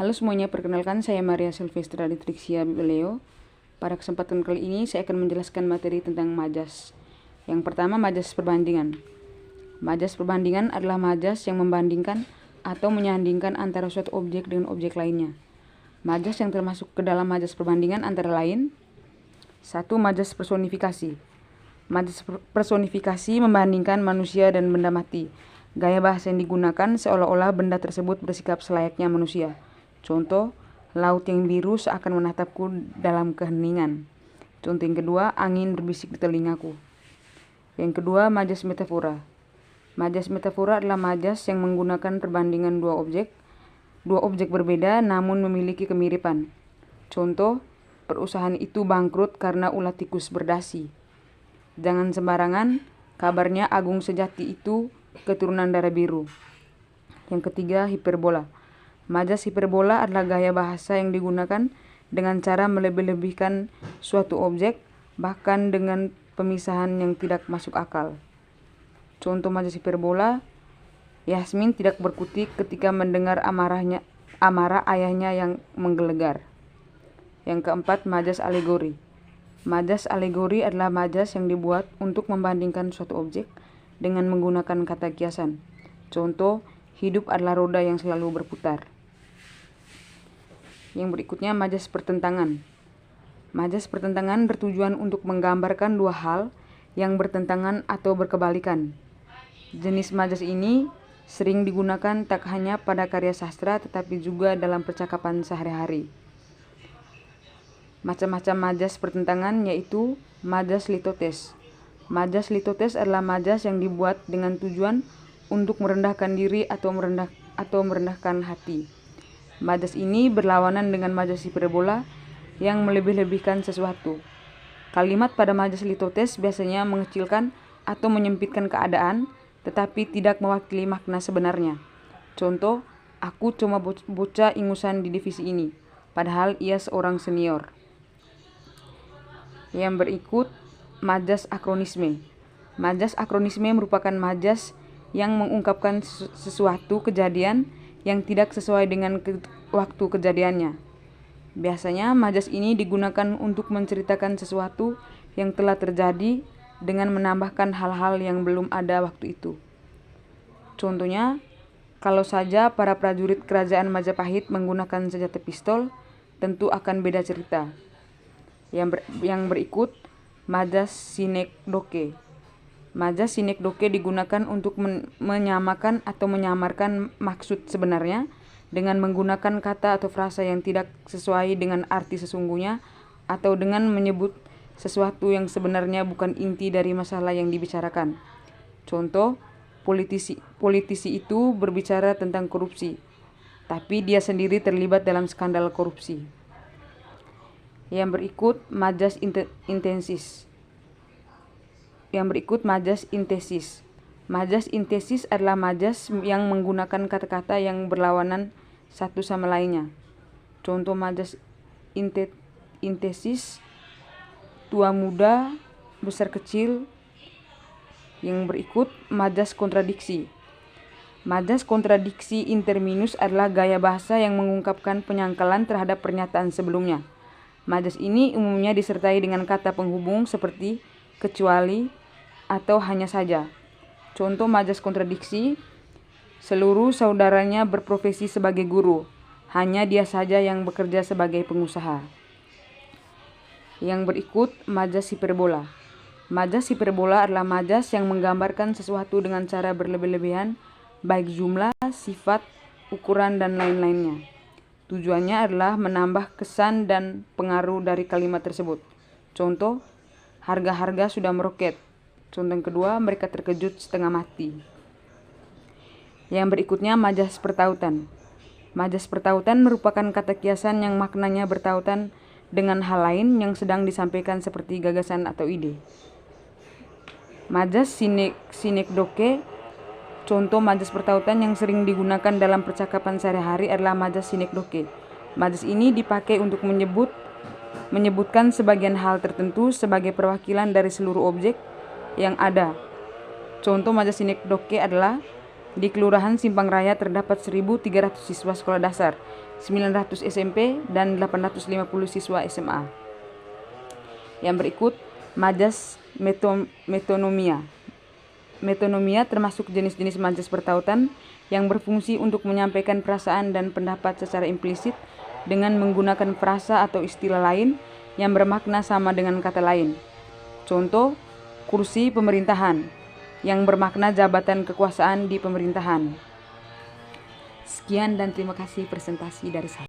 Halo semuanya, perkenalkan saya Maria Silvestra Trixia Beleo. Pada kesempatan kali ini saya akan menjelaskan materi tentang majas. Yang pertama, majas perbandingan. Majas perbandingan adalah majas yang membandingkan atau menyandingkan antara suatu objek dengan objek lainnya. Majas yang termasuk ke dalam majas perbandingan antara lain: 1. Majas personifikasi. Majas personifikasi membandingkan manusia dan benda mati. Gaya bahasa yang digunakan seolah-olah benda tersebut bersikap selayaknya manusia. Contoh, laut yang biru seakan menatapku dalam keheningan. Contoh yang kedua, angin berbisik di telingaku. Yang kedua, majas metafora. Majas metafora adalah majas yang menggunakan perbandingan dua objek berbeda namun memiliki kemiripan. Contoh, perusahaan itu bangkrut karena ulat tikus berdasi. Jangan sembarangan, kabarnya Agung Sejati itu keturunan darah biru. Yang ketiga, hiperbola. Majas hiperbola adalah gaya bahasa yang digunakan dengan cara melebih-lebihkan suatu objek, bahkan dengan pemisahan yang tidak masuk akal. Contoh majas hiperbola: Yasmin tidak berkutik ketika mendengar amarah ayahnya yang menggelegar. Yang keempat, majas alegori. Majas alegori adalah majas yang dibuat untuk membandingkan suatu objek dengan menggunakan kata kiasan. Contoh, hidup adalah roda yang selalu berputar. Yang berikutnya, majas pertentangan. Majas pertentangan bertujuan untuk menggambarkan dua hal yang bertentangan atau berkebalikan. Jenis majas ini sering digunakan tak hanya pada karya sastra tetapi juga dalam percakapan sehari-hari. Macam-macam majas pertentangan yaitu majas litotes. Majas litotes adalah majas yang dibuat dengan tujuan untuk merendahkan diri atau merendahkan hati. Majas ini berlawanan dengan majas hiperbola yang melebih-lebihkan sesuatu. Kalimat pada majas litotes biasanya mengecilkan atau menyempitkan keadaan, tetapi tidak mewakili makna sebenarnya. Contoh, aku cuma bocah ingusan di divisi ini, padahal ia seorang senior. Yang berikut, majas akronisme. Majas akronisme merupakan majas yang mengungkapkan sesuatu kejadian yang tidak sesuai dengan waktu kejadiannya. Biasanya majas ini digunakan untuk menceritakan sesuatu yang telah terjadi dengan menambahkan hal-hal yang belum ada waktu itu. Contohnya, kalau saja para prajurit kerajaan Majapahit menggunakan senjata pistol, tentu akan beda cerita. Yang berikut, majas sinekdoke. Majas sinekdoke digunakan untuk menyamakan atau menyamarkan maksud sebenarnya dengan menggunakan kata atau frasa yang tidak sesuai dengan arti sesungguhnya atau dengan menyebut sesuatu yang sebenarnya bukan inti dari masalah yang dibicarakan. Contoh, politisi itu berbicara tentang korupsi, tapi dia sendiri terlibat dalam skandal korupsi. Yang berikut, majas intesis. Yang berikut, majas intesis. Majas intesis adalah majas yang menggunakan kata-kata yang berlawanan satu sama lainnya. Contoh majas intesis: tua muda, besar kecil. Yang berikut, majas kontradiksi. Majas kontradiksi interminus adalah gaya bahasa yang mengungkapkan penyangkalan terhadap pernyataan sebelumnya. Majas ini umumnya disertai dengan kata penghubung seperti kecuali atau hanya saja. Contoh majas kontradiksi: seluruh saudaranya berprofesi sebagai guru, hanya dia saja yang bekerja sebagai pengusaha. Yang berikut, majas hiperbola. Majas hiperbola adalah majas yang menggambarkan sesuatu dengan cara berlebih-lebihan, baik jumlah, sifat, ukuran, dan lain-lainnya. Tujuannya adalah menambah kesan dan pengaruh dari kalimat tersebut. Contoh, harga-harga sudah meroket. Contoh yang kedua, mereka terkejut setengah mati. Yang berikutnya, majas pertautan. Majas pertautan merupakan kata kiasan yang maknanya bertautan dengan hal lain yang sedang disampaikan seperti gagasan atau ide. Majas sinekdoke. Contoh majas pertautan yang sering digunakan dalam percakapan sehari-hari adalah majas sinekdoke. Majas ini dipakai untuk menyebutkan sebagian hal tertentu sebagai perwakilan dari seluruh objek yang ada. Contoh majas sinekdoke adalah Di Kelurahan Simpang Raya terdapat 1.300 siswa sekolah dasar, 900 SMP, dan 850 siswa SMA. Yang berikut, majas metonomia. Metonomia termasuk jenis-jenis majas bertautan yang berfungsi untuk menyampaikan perasaan dan pendapat secara implisit dengan menggunakan frasa atau istilah lain yang bermakna sama dengan kata lain. Contoh, kursi pemerintahan yang bermakna jabatan kekuasaan di pemerintahan. Sekian dan terima kasih presentasi dari saya.